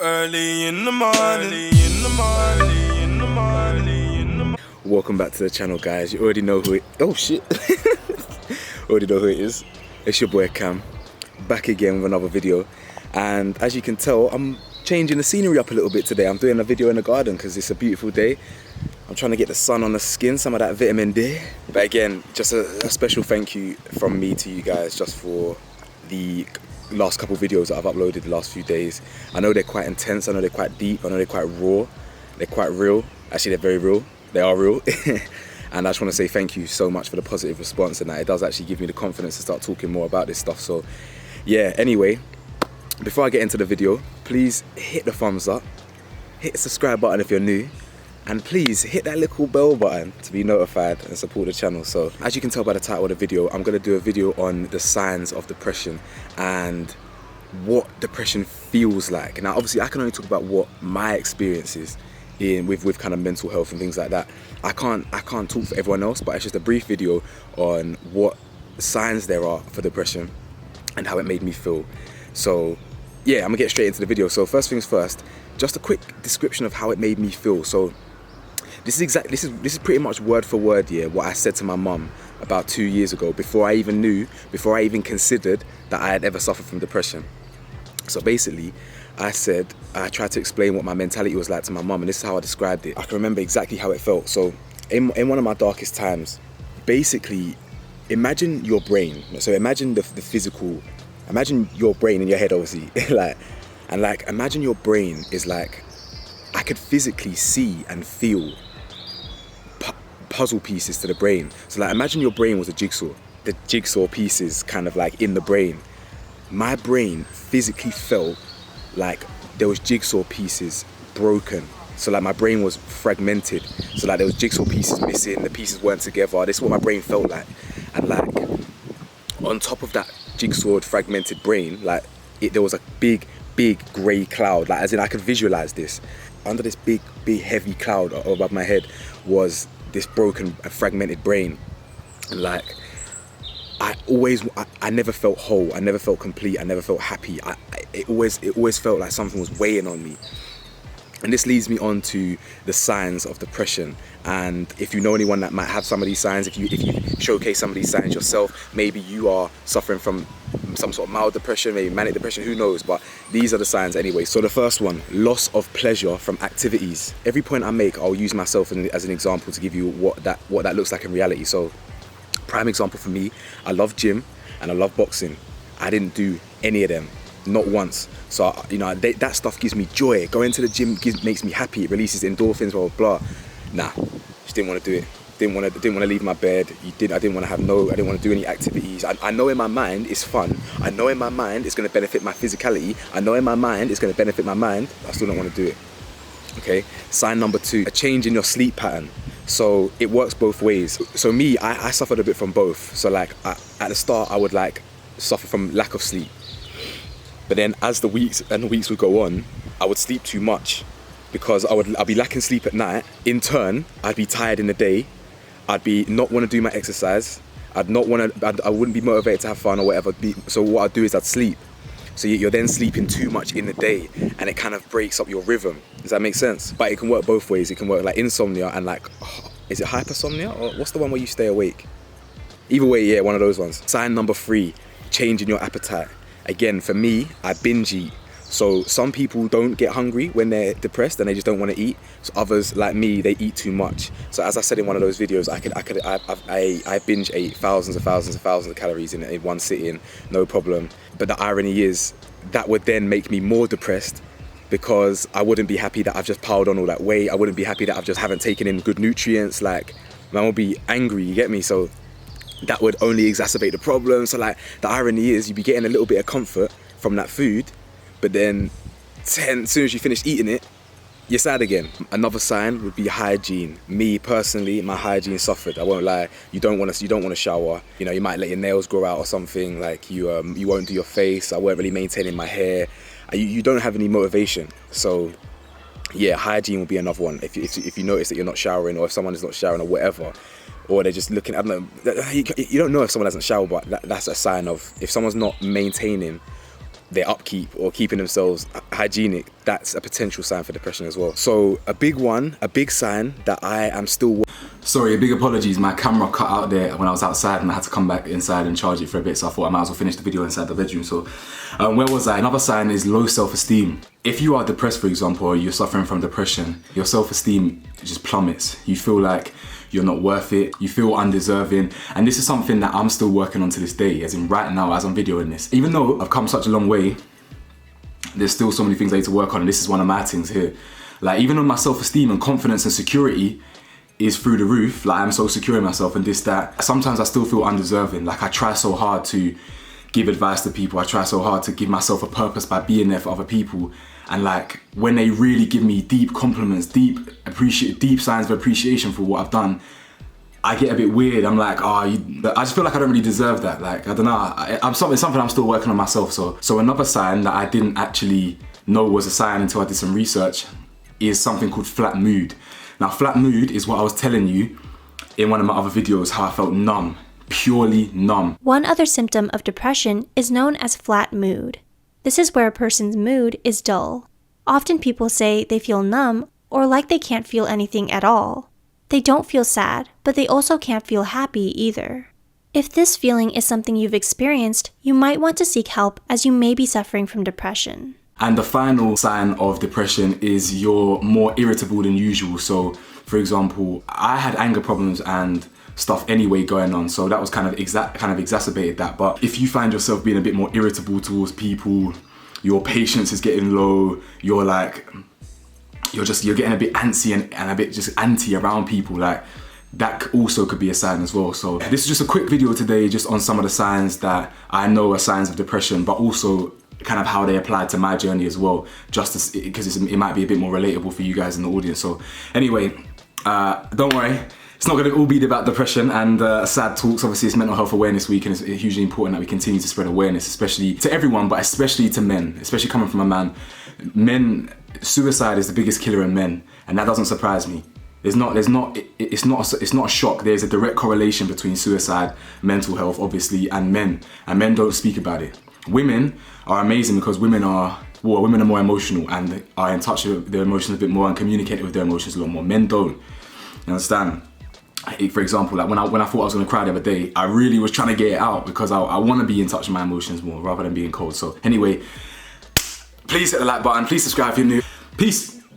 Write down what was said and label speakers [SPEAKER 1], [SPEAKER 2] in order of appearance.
[SPEAKER 1] Early in the morning,
[SPEAKER 2] Welcome back to the channel, guys. You already know who it. Oh shit! Already know who it is. It's your boy Cam, back again with another video. And as you can tell, I'm changing the scenery up a little bit today. I'm doing a video in the garden because it's a beautiful day. I'm trying to get the sun on the skin, some of that vitamin D. But again, just a special thank you from me to you guys just for the last couple videos that I've uploaded the last few days. I know they're quite intense, I know they're quite deep, I know they're quite raw, they're quite real. Actually, they're very real, they are real. And I just want to say thank you so much for the positive response, and that it does actually give me the confidence to start talking more about this stuff. So yeah, anyway, before I get into the video, please hit the thumbs up, hit the subscribe button if you're new, and please hit that little bell button to be notified and support the channel. So as you can tell by the title of the video, I'm going to do a video on the signs of depression and what depression feels like. Now obviously I can only talk about what my experience is with kind of mental health and things like that. I can't talk for everyone else, but it's just a brief video on what signs there are for depression and how it made me feel. So yeah, I'm gonna get straight into the video. So first things first, just a quick description of how it made me feel. So this is pretty much word for word, yeah, what I said to my mum about 2 years ago, before I even considered that I had ever suffered from depression. So basically, I tried to explain what my mentality was like to my mum, and this is how I described it. I can remember exactly how it felt. So in one of my darkest times, basically, imagine your brain. So imagine the physical, imagine your brain in your head, obviously, imagine your brain is like, I could physically see and feel puzzle pieces to the brain. So like, imagine your brain was a jigsaw. The jigsaw pieces kind of like in the brain. My brain physically felt like there was jigsaw pieces broken. So like my brain was fragmented. So like there was jigsaw pieces missing, the pieces weren't together. This is what my brain felt like. And like on top of that jigsawed fragmented brain, like there was a big grey cloud. Like as in I could visualize this. Under this big heavy cloud above my head was this broken and fragmented brain. And like I never felt whole, I never felt complete, I never felt happy. It always felt like something was weighing on me. And this leads me on to the signs of depression. And if you know anyone that might have some of these signs, if you showcase some of these signs yourself, maybe you are suffering from some sort of mild depression, maybe manic depression, who knows, but these are the signs anyway. So the first one, loss of pleasure from activities. Every point I make, I'll use myself as an example to give you what that looks like in reality. So prime example for me, I love gym and I love boxing. I didn't do any of them, not once. So you know, that stuff gives me joy. Going to the gym makes me happy. It releases endorphins, blah blah blah. Nah, just didn't want to do it. Didn't want to leave my bed. I didn't want to do any activities. I know in my mind it's fun. I know in my mind it's going to benefit my physicality. I know in my mind it's going to benefit my mind. I still don't want to do it. Okay. Sign number 2, a change in your sleep pattern. So it works both ways. So me, I suffered a bit from both. So like at the start, I would like suffer from lack of sleep. But then as the weeks would go on, I would sleep too much because I'd be lacking sleep at night. In turn, I'd be tired in the day. I'd be not want to do my exercise. I wouldn't be motivated to have fun or whatever. So what I'd do is I'd sleep. So you're then sleeping too much in the day, and it kind of breaks up your rhythm. Does that make sense? But it can work both ways. It can work like insomnia and like, is it hypersomnia? Or what's the one where you stay awake? Either way, yeah, one of those ones. Sign number 3, change in your appetite. Again, for me, I binge eat. So some people don't get hungry when they're depressed and they just don't want to eat. So others, like me, they eat too much. So as I said in one of those videos, I binge ate thousands of calories in one sitting, no problem. But the irony is that would then make me more depressed because I wouldn't be happy that I've just piled on all that weight. I wouldn't be happy that I've just haven't taken in good nutrients. Like, man would be angry, you get me? So that would only exacerbate the problem. So like the irony is you'd be getting a little bit of comfort from that food, but then as soon as you finish eating it, you're sad again. Another sign would be hygiene. Me personally, my hygiene suffered. I won't lie. You don't want to shower. You know, you might let your nails grow out or something. Like you won't do your face. I weren't really maintaining my hair. You don't have any motivation. So yeah, hygiene will be another one. If you notice that you're not showering, or if someone is not showering or whatever, or they're just looking, I don't know. You don't know if someone hasn't showered, but that's a sign of if someone's not maintaining their upkeep or keeping themselves hygienic, that's a potential sign for depression as well. So a big sign that I am still...
[SPEAKER 3] Sorry, big apologies, my camera cut out there when I was outside and I had to come back inside and charge it for a bit, so I thought I might as well finish the video inside the bedroom. So where was I? Another sign is low self-esteem. If you are depressed, for example, or you're suffering from depression, your self-esteem just plummets. You feel like you're not worth it, you feel undeserving, and this is something that I'm still working on to this day, as in right now as I'm videoing this. Even though I've come such a long way, there's still so many things I need to work on, and this is one of my things here. Like, even though my self-esteem and confidence and security is through the roof, like I'm so secure in myself and this, that, sometimes I still feel undeserving. Like, I try so hard to give advice to people, I try so hard to give myself a purpose by being there for other people, and like, when they really give me deep compliments, deep signs of appreciation for what I've done, I get a bit weird. I'm like, I just feel like I don't really deserve that. Like, I don't know, it's something I'm still working on myself. So another sign that I didn't actually know was a sign until I did some research is something called flat mood. Now, flat mood is what I was telling you in one of my other videos, how I felt numb, purely numb.
[SPEAKER 4] One other symptom of depression is known as flat mood. This is where a person's mood is dull. Often people say they feel numb or like they can't feel anything at all. They don't feel sad, but they also can't feel happy either. If this feeling is something you've experienced, you might want to seek help, as you may be suffering from depression.
[SPEAKER 3] And the final sign of depression is you're more irritable than usual. So, for example, I had anger problems and stuff anyway going on, so that was kind of exacerbated that. But if you find yourself being a bit more irritable towards people, your patience is getting low, you're getting a bit antsy and a bit just anti around people, like, that also could be a sign as well. So this is just a quick video today just on some of the signs that I know are signs of depression, but also kind of how they apply to my journey as well, just because it might be a bit more relatable for you guys in the audience. So anyway, don't worry, it's not going to all be about depression and sad talks. Obviously, it's Mental Health Awareness Week, and it's hugely important that we continue to spread awareness, especially to everyone, but especially to men, especially coming from a man. Men, suicide is the biggest killer in men, and that doesn't surprise me. It's not a shock. There's a direct correlation between suicide, mental health, obviously, and men don't speak about it. Women are amazing because women are more emotional and are in touch with their emotions a bit more and communicate with their emotions a lot more. Men don't. You understand? For example, like when I thought I was gonna cry the other day, I really was trying to get it out because I want to be in touch with my emotions more rather than being cold. So anyway, please hit the like button, please subscribe if you're new. Peace.